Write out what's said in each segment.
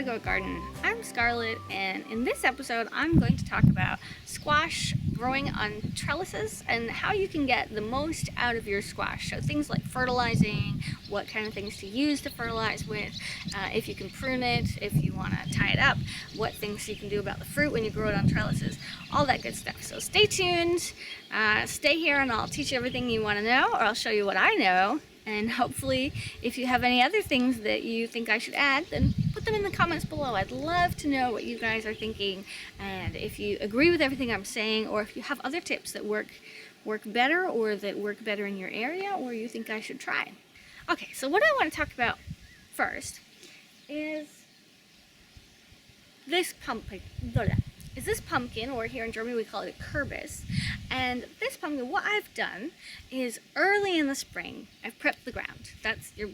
Go Garden. I'm Scarlett, and in this episode I'm going to talk about squash growing on trellises and how you can get the most out of your squash. So things like fertilizing, what kind of things to use to fertilize with, if you can prune it, if you want to tie it up, what things you can do about the fruit when you grow it on trellises, all that good stuff. So stay tuned, stay here, and I'll teach you everything you want to know, or I'll show you what I know. And hopefully, if you have any other things that you think I should add, then put them in the comments below. I'd love to know what you guys are thinking, and if you agree with everything I'm saying, or if you have other tips that work better, or that work better in your area, or you think I should try. Okay, so what I want to talk about first is this pumpkin. This pumpkin, or here in Germany we call it a Kürbis. And this pumpkin, what I've done is early in the spring, I've prepped the ground. That's your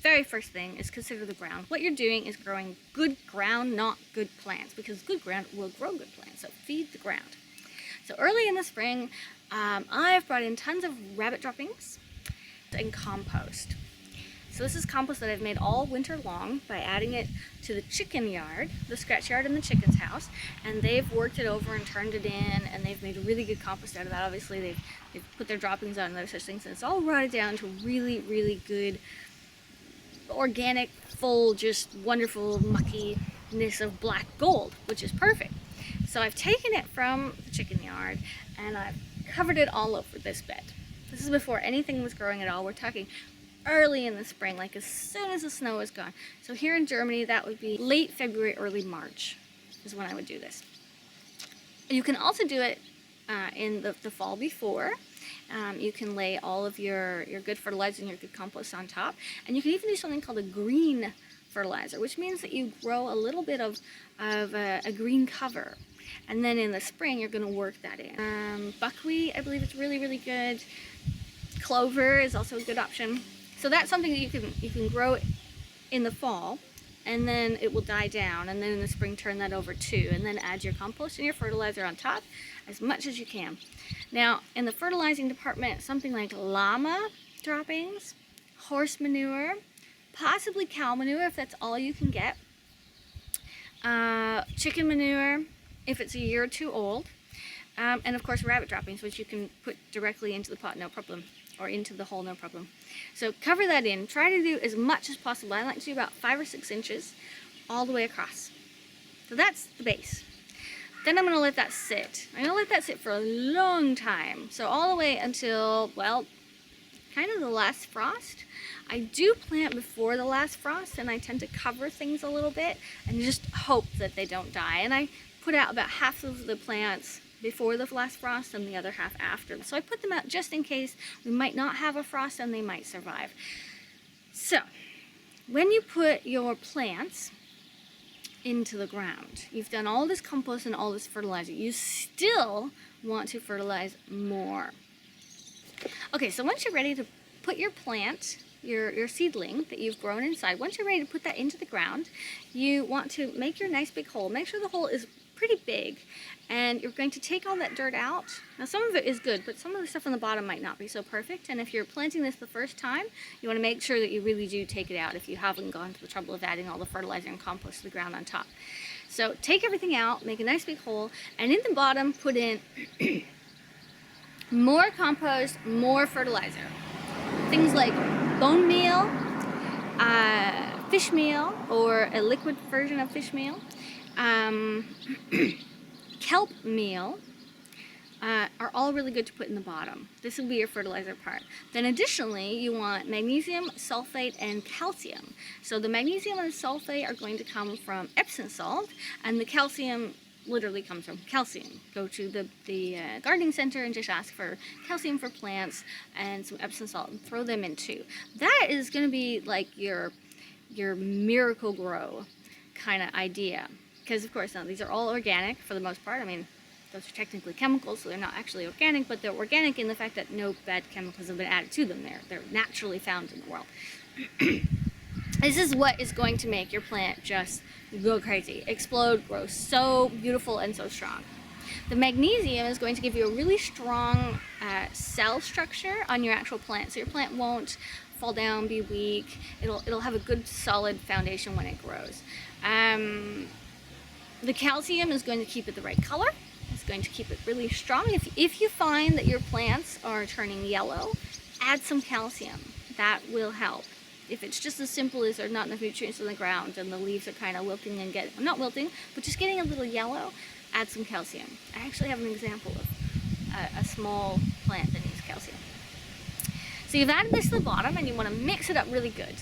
very first thing, is consider the ground. What you're doing is growing good ground, not good plants, because good ground will grow good plants, so feed the ground. So early in the spring, I've brought in tons of rabbit droppings and compost. So this is compost that I've made all winter long by adding it to the chicken yard, the scratch yard in the chicken's house, and they've worked it over and turned it in, and they've made a really good compost out of that. Obviously, they've put their droppings on and other such things, and it's all rotted down to really, really good, organic, full, just wonderful muckiness of black gold, which is perfect. So I've taken it from the chicken yard, and I've covered it all over this bed. This is before anything was growing at all. We're talking early in the spring, like as soon as the snow is gone. So here in Germany, that would be late February, early March is when I would do this. You can also do it in the fall before. You can lay all of your good fertilizer and your good compost on top. And you can even do something called a green fertilizer, which means that you grow a little bit of a green cover. And then in the spring, you're going to work that in. Buckwheat, I believe it's really, really good. Clover is also a good option. So that's something that you can grow in the fall, and then it will die down, and then in the spring turn that over too, and then add your compost and your fertilizer on top as much as you can. Now in the fertilizing department, something like llama droppings, horse manure, possibly cow manure if that's all you can get, chicken manure if it's a year or two old, and of course rabbit droppings, which you can put directly into the pot, no problem, or into the hole, no problem. So cover that in. Try to do as much as possible. I like to do about 5 or 6 inches all the way across. So that's the base. Then I'm going to let that sit. I'm going to let that sit for a long time. So all the way until, well, kind of the last frost. I do plant before the last frost, and I tend to cover things a little bit and just hope that they don't die. And I put out about half of the plants before the last frost and the other half after. So I put them out just in case we might not have a frost and they might survive. So when you put your plants into the ground, you've done all this compost and all this fertilizer, you still want to fertilize more. Okay, so once you're ready to put your plant, your seedling that you've grown inside, once you're ready to put that into the ground, you want to make your nice big hole. Make sure the hole is pretty big, and you're going to take all that dirt out. Now some of it is good, but some of the stuff on the bottom might not be so perfect, and if you're planting this the first time, you want to make sure that you really do take it out if you haven't gone to the trouble of adding all the fertilizer and compost to the ground on top. So take everything out, make a nice big hole, and in the bottom put in more compost, more fertilizer. Things like bone meal, fish meal, or a liquid version of fish meal, kelp meal, are all really good to put in the bottom. This will be your fertilizer part. Then additionally, you want magnesium, sulfate, and calcium. So the magnesium and the sulfate are going to come from Epsom salt, and the calcium literally comes from calcium. Go to the gardening center and just ask for calcium for plants and some Epsom salt and throw them in too. That is going to be like your miracle grow kind of idea. Because of course, now these are all organic for the most part. I mean, those are technically chemicals, so they're not actually organic, but they're organic in the fact that no bad chemicals have been added to them. They're naturally found in the world. This is what is going to make your plant just go crazy, explode, grow so beautiful and so strong. The magnesium is going to give you a really strong cell structure on your actual plant, so your plant won't fall down, be weak. It'll have a good solid foundation when it grows. The calcium is going to keep it the right color. It's going to keep it really strong. If you find that your plants are turning yellow, add some calcium. That will help. If it's just as simple as there's not enough nutrients in the ground and the leaves are kind of wilting and not wilting, but just getting a little yellow, add some calcium. I actually have an example of a small plant that needs calcium. So you've added this to the bottom and you want to mix it up really good.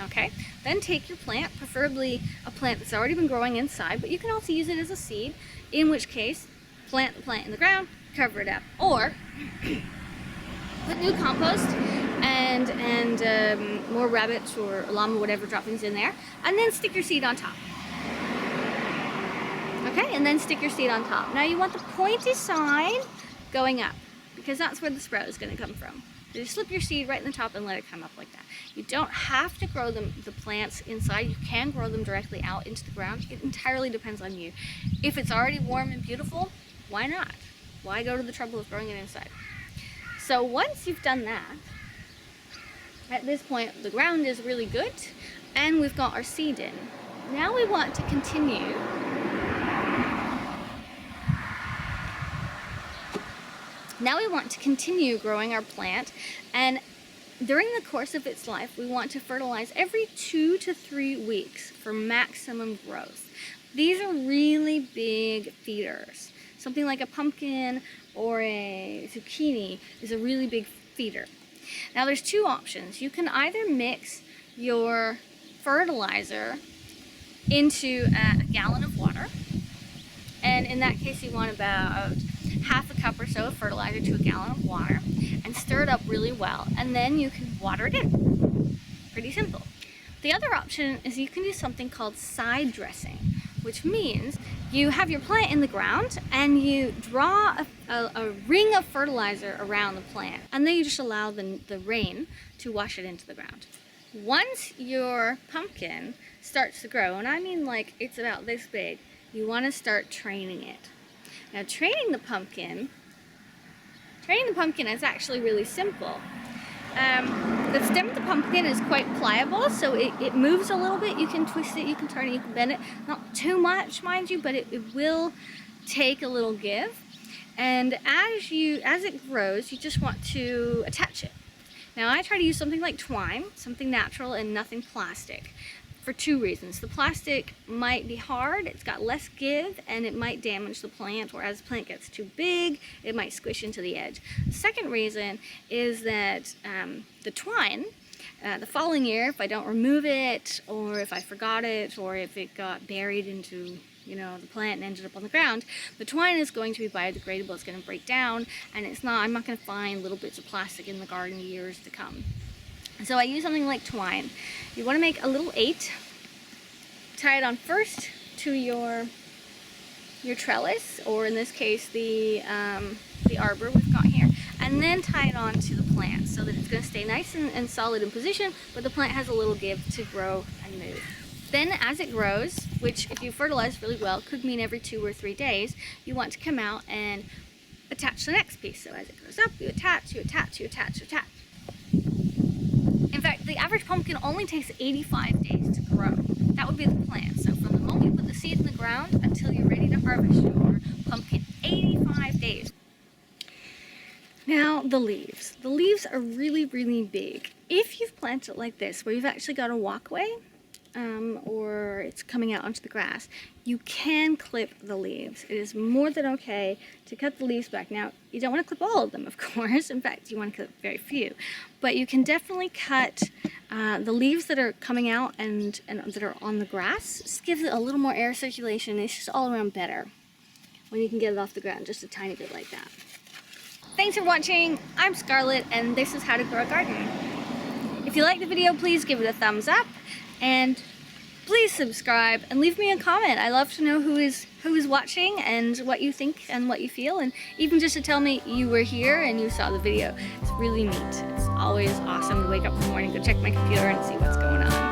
Okay, then take your plant, preferably a plant that's already been growing inside, but you can also use it as a seed, in which case, plant the plant in the ground, cover it up, or put new compost and more rabbits or llama, whatever droppings in there, and then stick your seed on top. Okay, and then stick your seed on top. Now you want the pointy side going up, because that's where the sprout is going to come from. So just slip your seed right in the top and let it come up like that. You don't have to grow the plants inside. You can grow them directly out into the ground. It entirely depends on you. If it's already warm and beautiful, why not? Why go to the trouble of growing it inside? So once you've done that, at this point the ground is really good and we've got our seed in. Now we want to continue growing our plant, and during the course of its life we want to fertilize every 2 to 3 weeks for maximum growth. These are really big feeders. Something like a pumpkin or a zucchini is a really big feeder. Now there's two options. You can either mix your fertilizer into a gallon of water, and in that case you want about half a cup or so of fertilizer to a gallon of water, and stir it up really well, and then you can water it in. Pretty simple. The other option is you can do something called side dressing, which means you have your plant in the ground and you draw a ring of fertilizer around the plant, and then you just allow the rain to wash it into the ground. Once your pumpkin starts to grow, and I mean like it's about this big, you want to start training it. Now training the pumpkin is actually really simple. The stem of the pumpkin is quite pliable, so it moves a little bit. You can twist it, you can turn it, you can bend it. Not too much, mind you, but it will take a little give. And as it grows, you just want to attach it. Now I try to use something like twine, something natural and nothing plastic, for two reasons. The plastic might be hard, it's got less give, and it might damage the plant, or as the plant gets too big, it might squish into the edge. The second reason is that the twine, the following year, if I don't remove it, or if I forgot it, or if it got buried into the plant and ended up on the ground, the twine is going to be biodegradable, it's going to break down, and I'm not going to find little bits of plastic in the garden years to come. So I use something like twine. You want to make a little 8, tie it on first to your trellis, or in this case the arbor we've got here, and then tie it on to the plant so that it's going to stay nice and solid in position, but the plant has a little give to grow and move. Then as it grows, which if you fertilize really well could mean every 2 or 3 days, you want to come out and attach the next piece. So as it goes up, you attach, you attach, you attach, you attach. In fact, the average pumpkin only takes 85 days to grow. That would be the plan. So from the moment you put the seed in the ground until you're ready to harvest your pumpkin, 85 days. Now the leaves. The leaves are really, really big. If you've planted it like this, where you've actually got a walkway, or it's coming out onto the grass, you can clip the leaves. It is more than okay to cut the leaves back. Now, you don't want to clip all of them, of course. In fact, you want to clip very few. But you can definitely cut the leaves that are coming out and that are on the grass. Just gives it a little more air circulation. It's just all around better when you can get it off the ground just a tiny bit like that. Thanks for watching. I'm Scarlett, and this is How to Grow a Garden. If you liked the video, please give it a thumbs up. And please subscribe and leave me a comment. I love to know who is watching and what you think and what you feel, and even just to tell me you were here and you saw the video. It's really neat. It's always awesome to wake up in the morning, go check my computer and see what's going on.